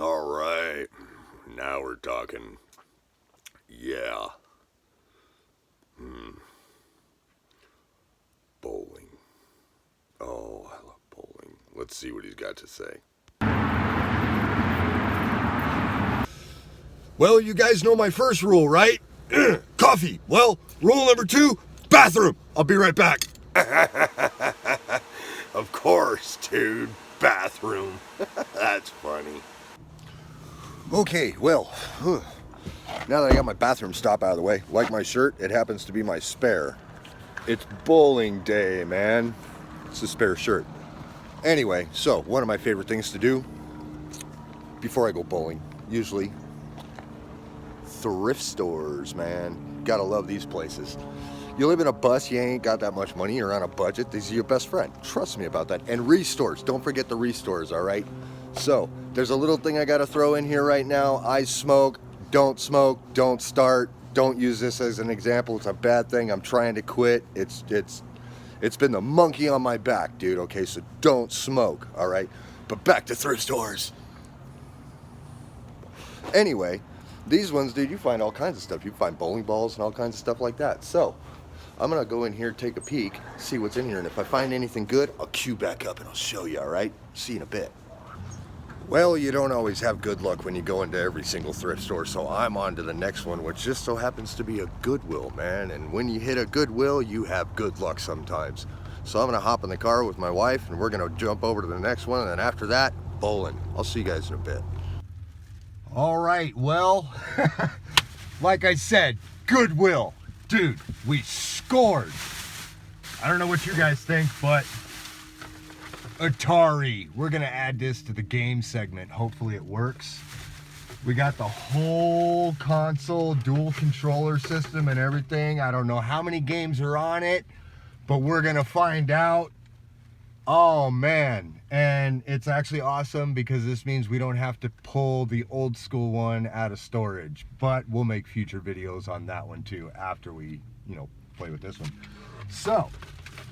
All right, now we're talking. Yeah. Bowling. Oh, I love bowling. Let's see what he's got to say. Well, you guys know my first rule, right? Coffee. Well, rule number 2, bathroom. I'll be right back. Of course, dude. Bathroom. That's funny. Okay, well, now that I got my bathroom stop out of the way, like my shirt, it happens to be my spare. It's bowling day, man. It's a spare shirt. Anyway, so one of my favorite things to do before I go bowling, usually thrift stores, man. Gotta love these places. You live in a bus, you ain't got that much money, you're on a budget, these are your best friend. Trust me about that. And restores, don't forget the restores, all right? So, there's a little thing I gotta throw in here right now. I smoke, don't start. Don't use this as an example, it's a bad thing. I'm trying to quit. It's been the monkey on my back, dude, okay? So don't smoke, all right? But back to thrift stores. Anyway, these ones, dude, you find all kinds of stuff. You find bowling balls and all kinds of stuff like that. So, I'm gonna go in here, take a peek, see what's in here, and if I find anything good, I'll queue back up and I'll show you, all right? See you in a bit. Well, you don't always have good luck when you go into every single thrift store, so I'm on to the next one, which just so happens to be a Goodwill, man. And when you hit a Goodwill, you have good luck sometimes. So I'm gonna hop in the car with my wife and we're gonna jump over to the next one, and then after that, bowling. I'll see you guys in a bit. All right, well, like I said, Goodwill. Dude, we scored. I don't know what you guys think, but Atari. We're gonna add this to the game segment. Hopefully it works. We got the whole console, dual controller system and everything. I don't know how many games are on it, but we're gonna find out. Oh man, and it's actually awesome because this means we don't have to pull the old school one out of storage, but we'll make future videos on that one too after we, play with this one. So,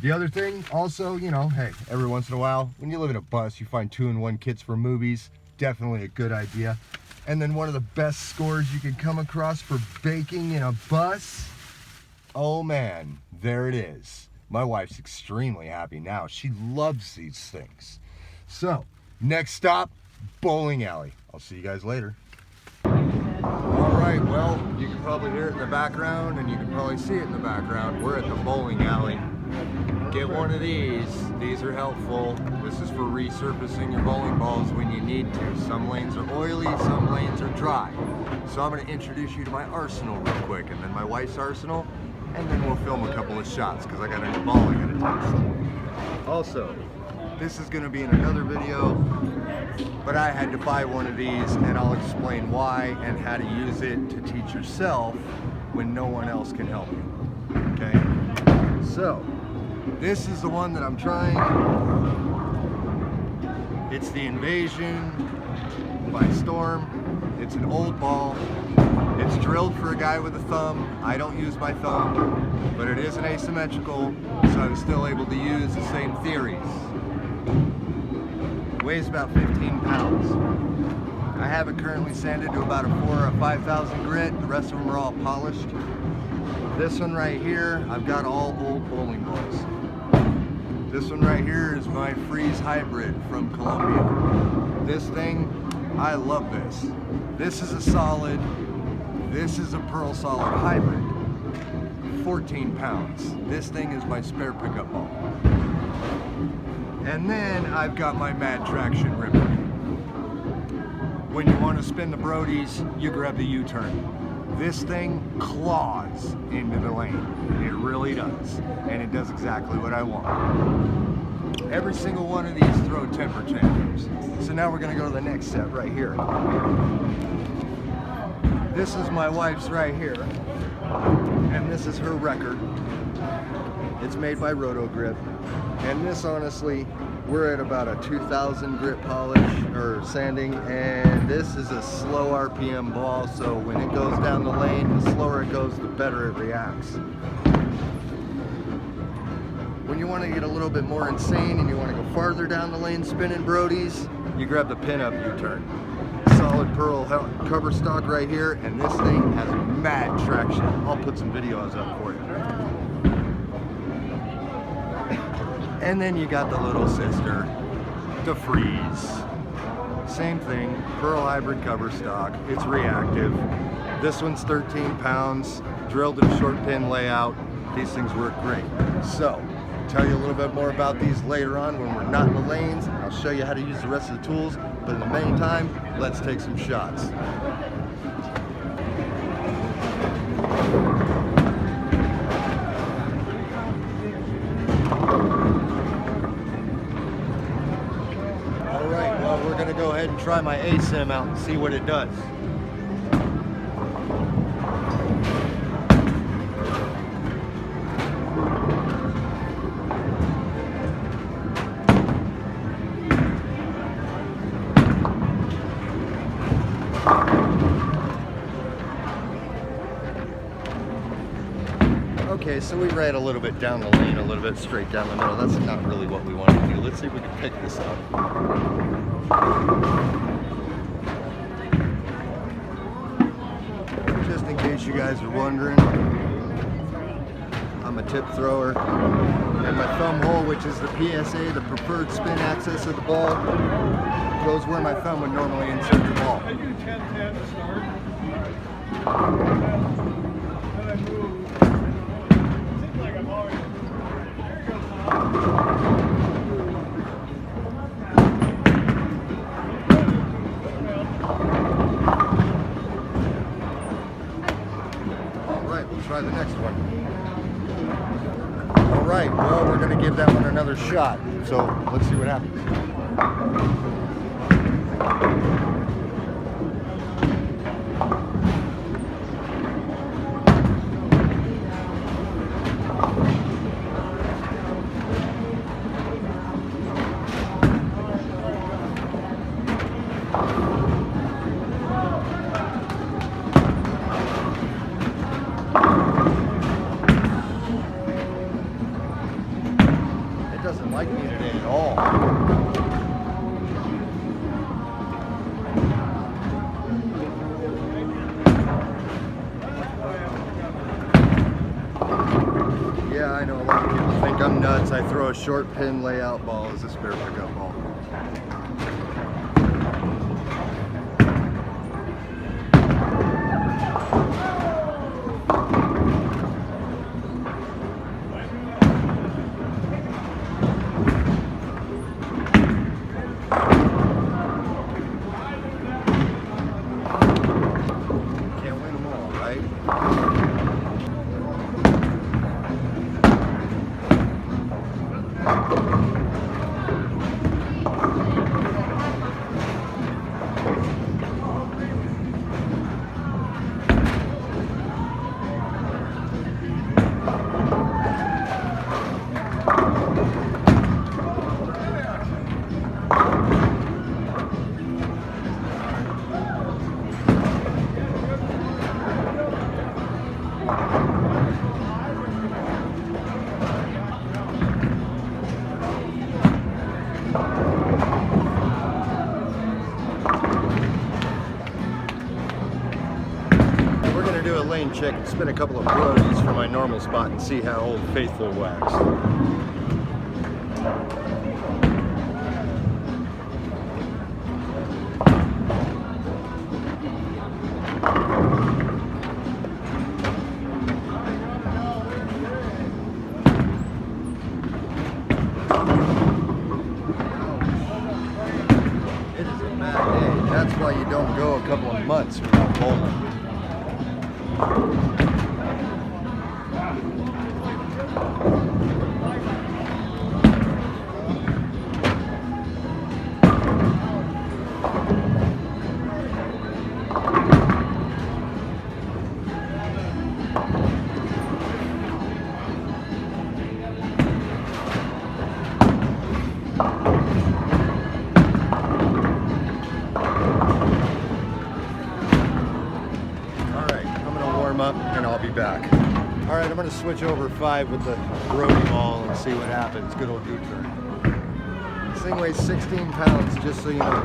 the other thing also, hey, every once in a while, when you live in a bus, you find 2-in-1 kits for movies. Definitely a good idea. And then one of the best scores you can come across for baking in a bus. Oh man, there it is. My wife's extremely happy now. She loves these things. So, next stop, bowling alley. I'll see you guys later. All right, well, you can probably hear it in the background and you can probably see it in the background. We're at the bowling alley. Get one of these. These are helpful. This is for resurfacing your bowling balls when you need to. Some lanes are oily, some lanes are dry. So I'm going to introduce you to my arsenal real quick, and then my wife's arsenal, and then we'll film a couple of shots because I got a new ball I got to test. Also, this is going to be in another video, but I had to buy one of these, and I'll explain why and how to use it to teach yourself when no one else can help you. Okay? So, this is the one that I'm trying. It's the Invasion by Storm. It's an old ball. It's drilled for a guy with a thumb. I don't use my thumb, but it is an asymmetrical, so I'm still able to use the same theories. Weighs about 15 pounds. I have it currently sanded to about a 4,000 or 5,000 grit. The rest of them are all polished. This one right here, I've got all old bowling balls. This one right here is my Freeze Hybrid from Columbia. This thing, I love this. This is a solid, this is a Pearl Solid Hybrid. 14 pounds. This thing is my spare pickup ball. And then I've got my Mad Traction Ripper. When you want to spin the Brodies, you grab the U-turn. This thing claws into the lane. It really does. And it does exactly what I want. Every single one of these throw temper tantrums. So now we're going to go to the next set right here. This is my wife's right here. And this is her record. It's made by Roto Grip. And this, honestly, we're at about a 2,000 grit polish or sanding, and this is a slow RPM ball, so when it goes down the lane, the slower it goes, the better it reacts. When you want to get a little bit more insane and you want to go farther down the lane spinning Brodies, you grab the pin-up U-turn. solid pearl cover stock right here, and this thing has mad traction. I'll put some videos up for you. And then you got the little sister, the Freeze. Same thing, pearl hybrid cover stock. It's reactive. This one's 13 pounds, drilled in a short pin layout. These things work great. So, tell you a little bit more about these later on when we're not in the lanes. I'll show you how to use the rest of the tools, but in the meantime, let's take some shots. All right, well, we're gonna go ahead and try my ASIM out and see what it does. Okay, so we ran a little bit down the lane, a little bit straight down the middle. That's not really what we want to do. Let's see if we can pick this up. Just in case you guys are wondering, I'm a tip thrower, and my thumb hole, which is the PSA, the preferred spin axis of the ball, goes where my thumb would normally insert the ball. I do 10-10 to start. Then I move. Seems like I'm always. Here goes Alright, we'll try the next one. Alright, well, we're going to give that one another shot. So, let's see what happens. Doesn't like me today at all. Yeah, I know a lot of people think I'm nuts. I throw a short pin layout ball as a spare pickup ball. Lane check and spin a couple of brodies for my normal spot and see how Old Faithful wax. It is a bad day. That's why you don't go a couple of months without bowling. And I'll be back. All right, I'm going to switch over 5 with the Brody ball and see what happens. Good old U-turn. This thing weighs 16 pounds, just so you know.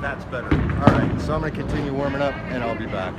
That's better. All right, so I'm gonna continue warming up and I'll be back.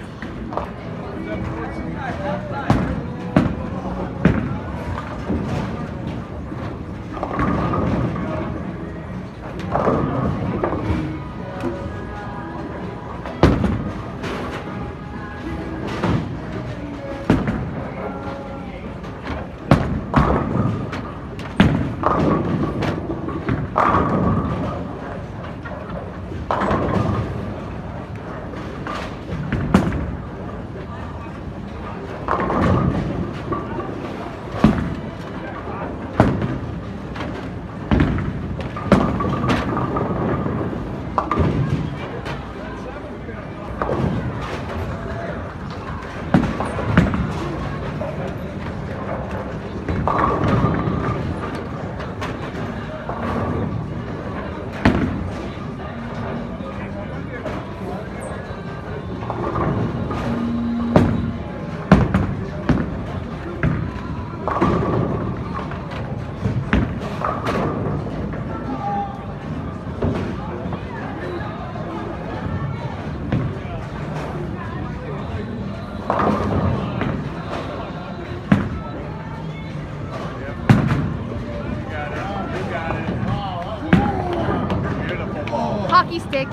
Hockey stick.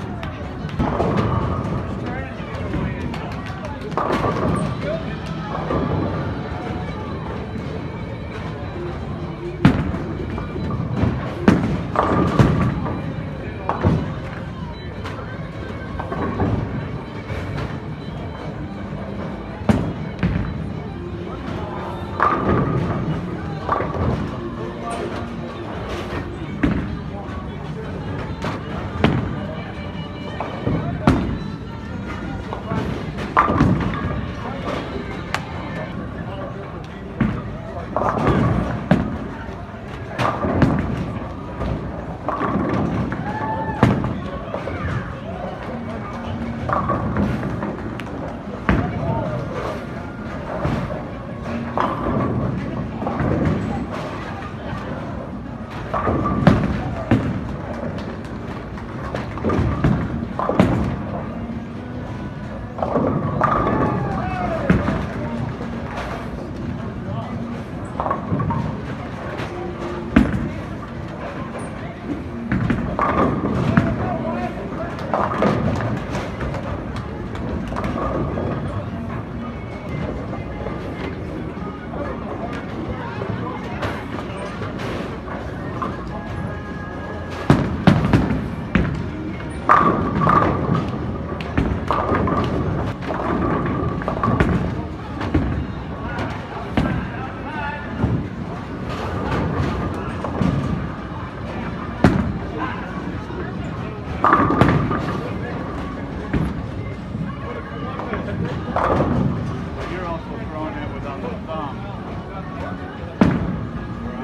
You're also throwing it with on the thumb.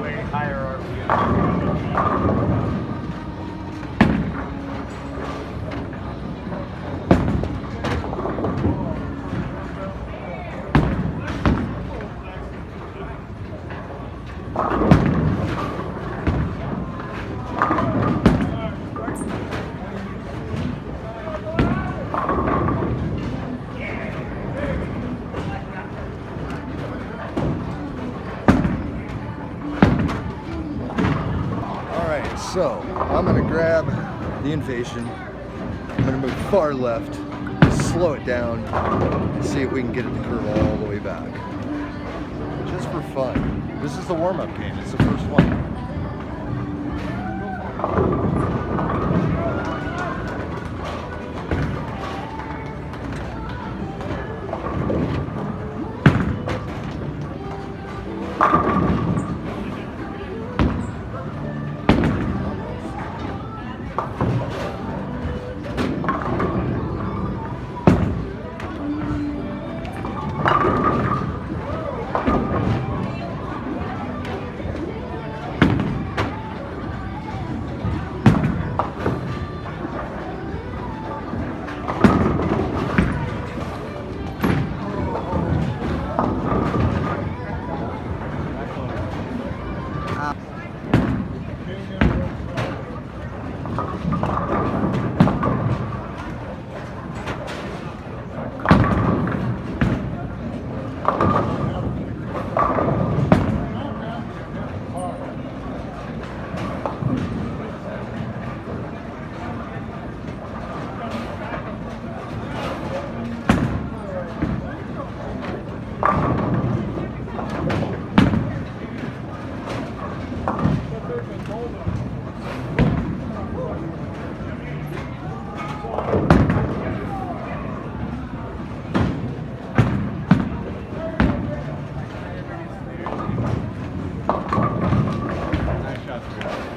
Way higher RPM. So I'm gonna grab the Invasion. I'm gonna move far left, slow it down, and see if we can get it to curve all the way back. Just for fun. This is the warm-up game. It's the first one. Nice shot, sir.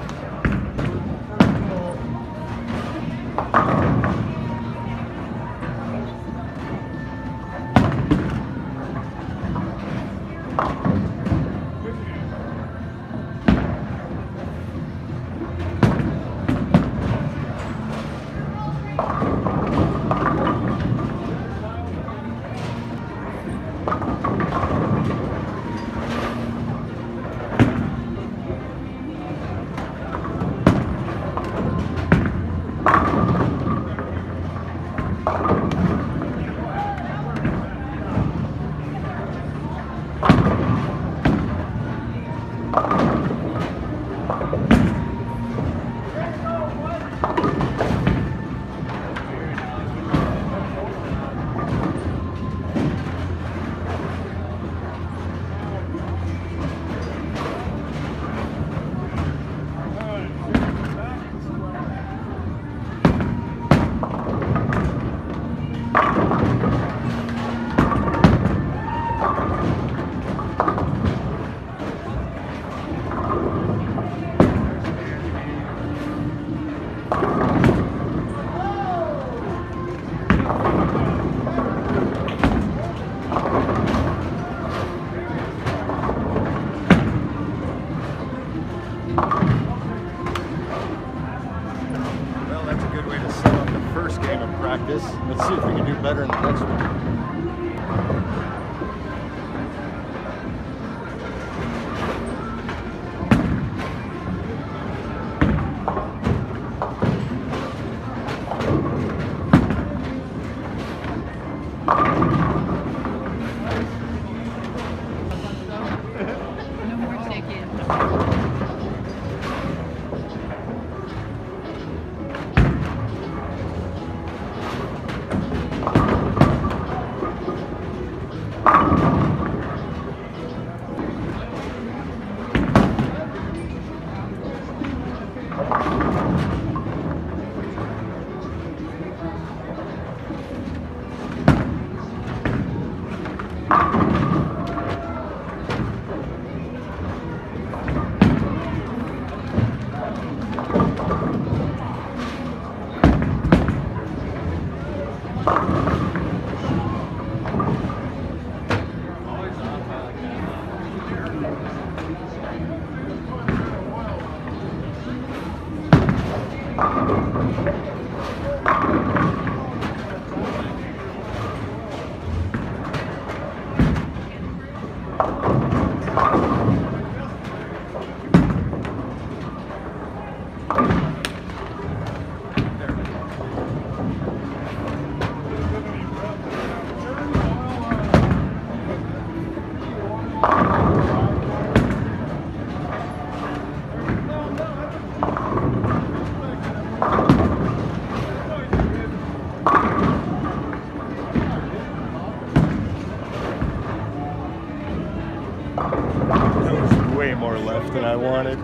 Well, that's a good way to set up the first game of practice. Let's see if we can do better in the next one. No more chicken. That was way more left than I wanted.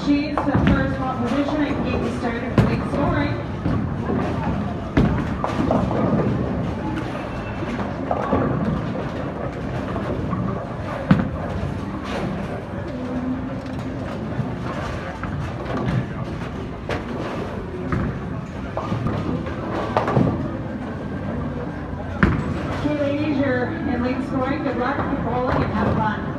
machines to the first ball position and get you started for league scoring. Okay, ladies, you're in league scoring. Good luck, keep bowling, and have fun.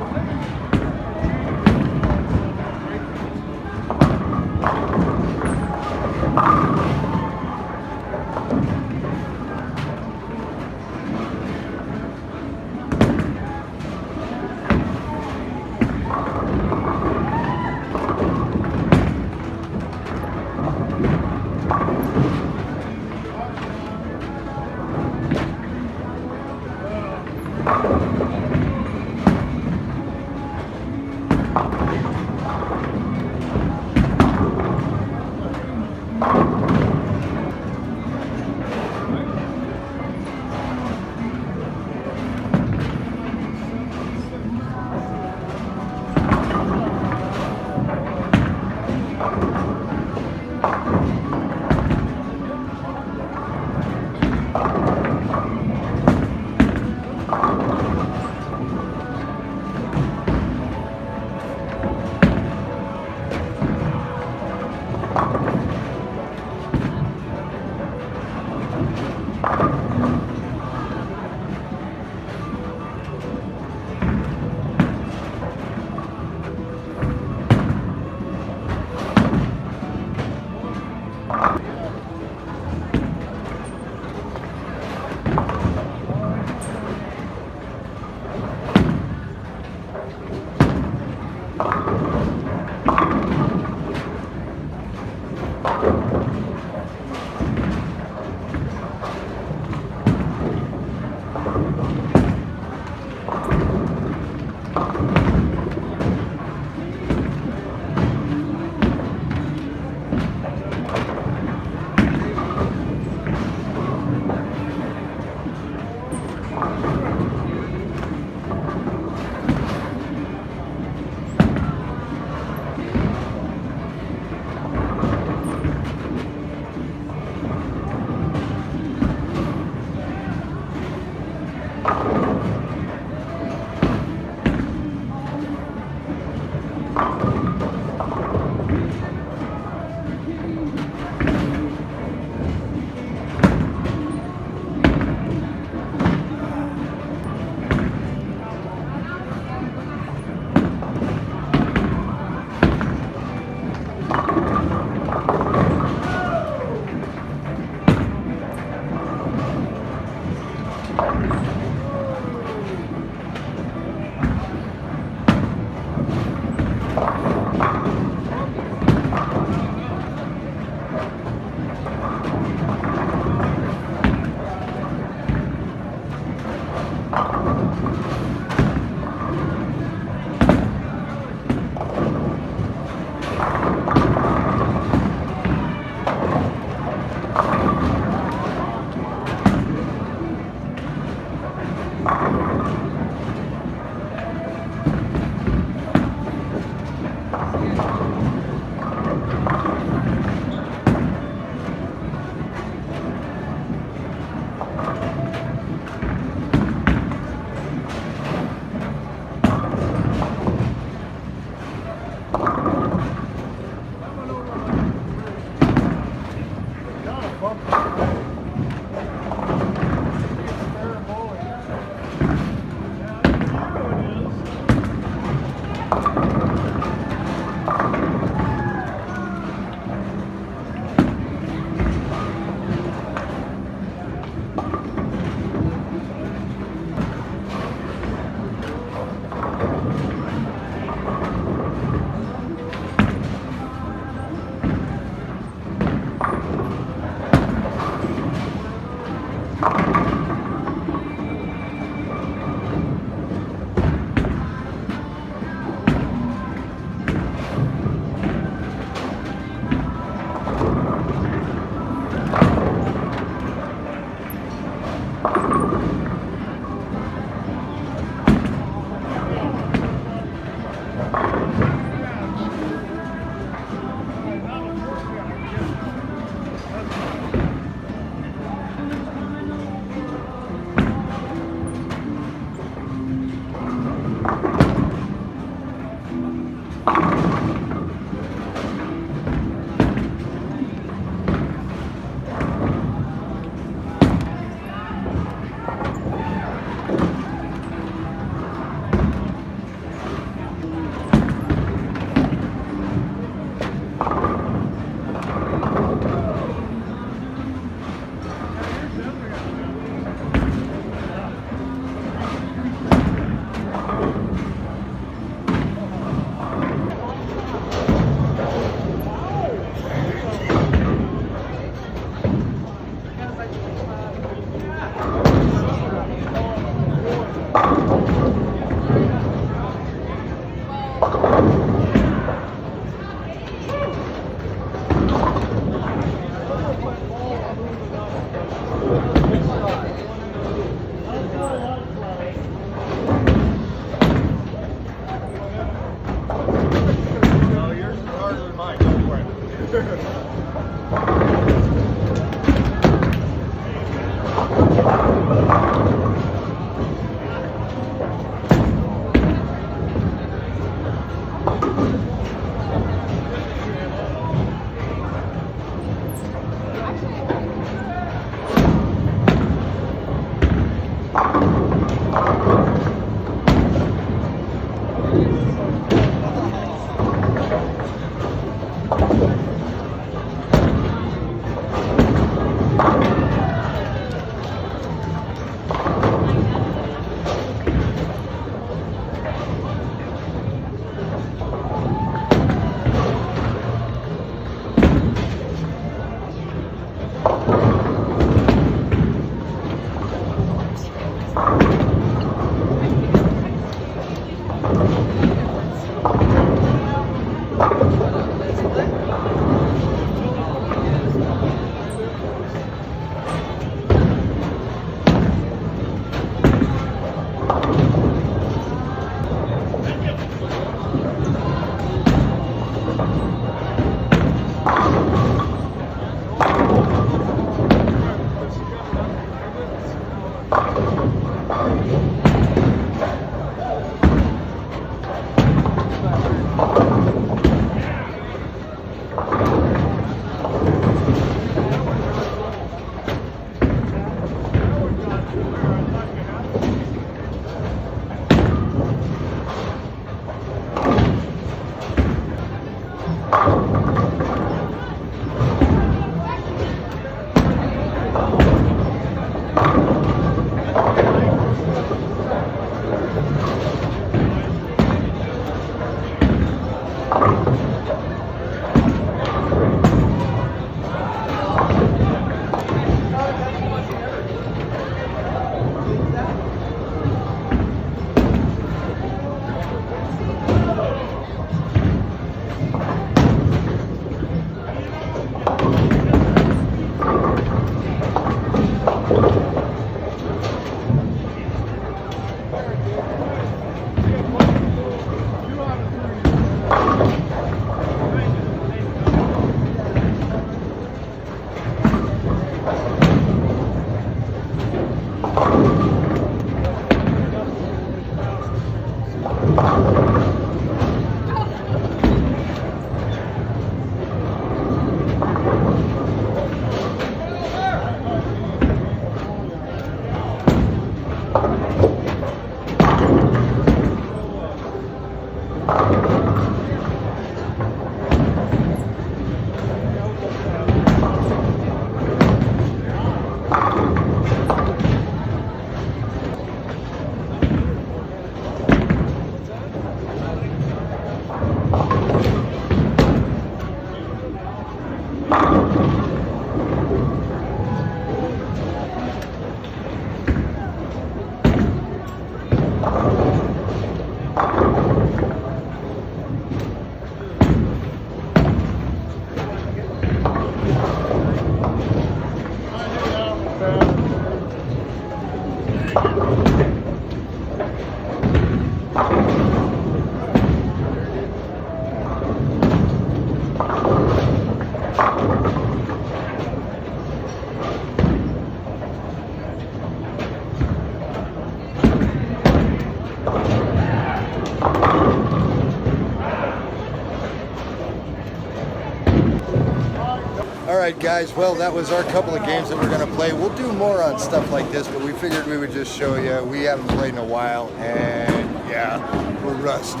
Alright guys, well that was our couple of games that we're going to play. We'll do more on stuff like this, but we figured we would just show you. We haven't played in a while, and yeah, we're rusty.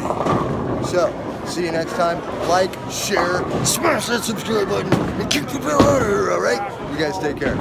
So, see you next time. Like, share, smash that subscribe button, and kick the bell out of here, alright? You guys take care.